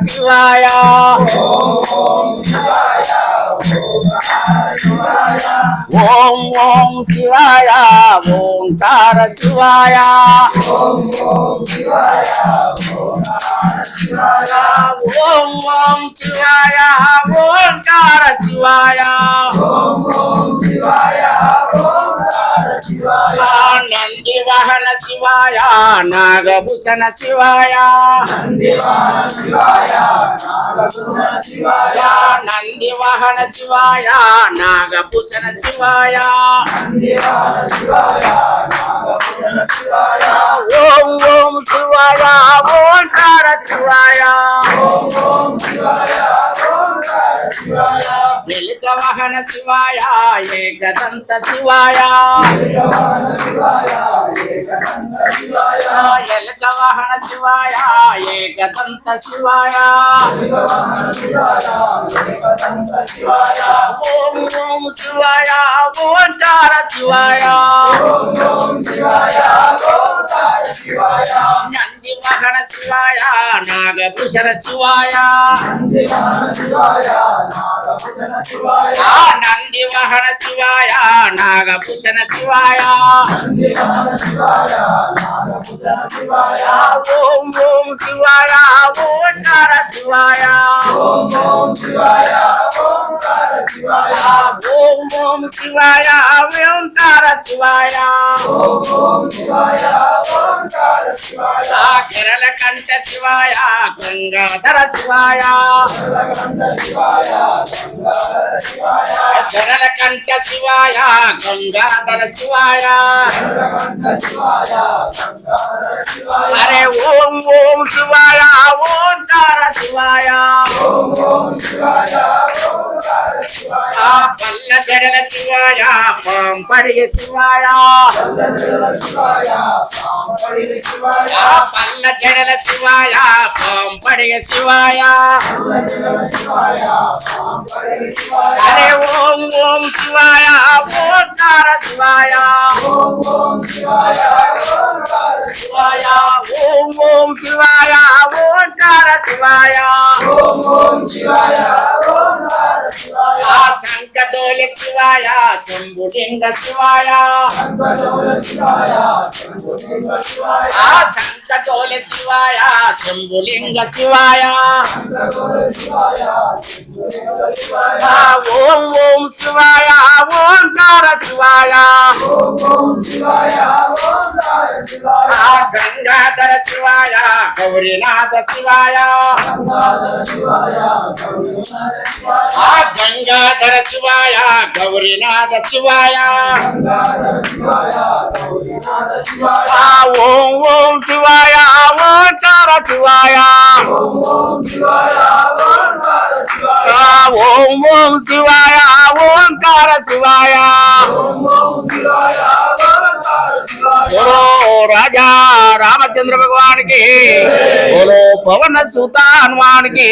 శివాయ ఓం ఓం శివాయ ఓంకార శివాయ ఓం ఓం శివాయ ఓంకార శివాయ నంది వాహన శివాయ నాగభూషణ శివాయ నంది వాహన శివాయ నాగభూషణ శివాయ ఓం ఓం శివాయ ఓంకార శివాయ వెలిత వాహన శివాయ ఏకదంత శివాయ ఎలక వాహన శివాయ ఏకదంత శివాయ ఓం ఓం శివాయ ఓంకార శివాయ నంది వాహన శివాయ నాగభూషణ శివాయ నంది వాహన శివాయ నాగభూషణ శివాయ ఓం ఓం శివాయ ఓంకార శివాయ ఓం ఓం శివాయ ఓంకార శివాయ కేరళ కంఠ శివాయ గంగాధర శివాయ కేరళ కంఠ శివాయ గంగాధర శివాయ అరే ఓం ఓం శివాయ ఓంకార శివాయ పల్ల జడల శివాయ పాంపడిగ శివాయ పల్ల జడల శివాయ పాంపడిగ శివాయ అరే ఓం ఓం శివాయ ఓంకార శివాయ ఓం ఓం శివాయ ఓంకార శివాయ శంఖదోళ శివాయ శంభులింగ శివాయ శంఖదోళ శివాయ శంభులింగ శివాయ ఓం ఓం శివాయ ఓంకార శివాయ గంగాధర శివాయ గౌరీనాథ శివాయ గంగాధర శివాయ గౌరీనాథ శివాయ ఓం ఓం శివాయ ఓంకార శివాయ ఓం ఓం శివాయ ఓంకార శివాయ बोलो राजा रामचंद्र भगवान की, बोलो पवन सुत हनुमान की।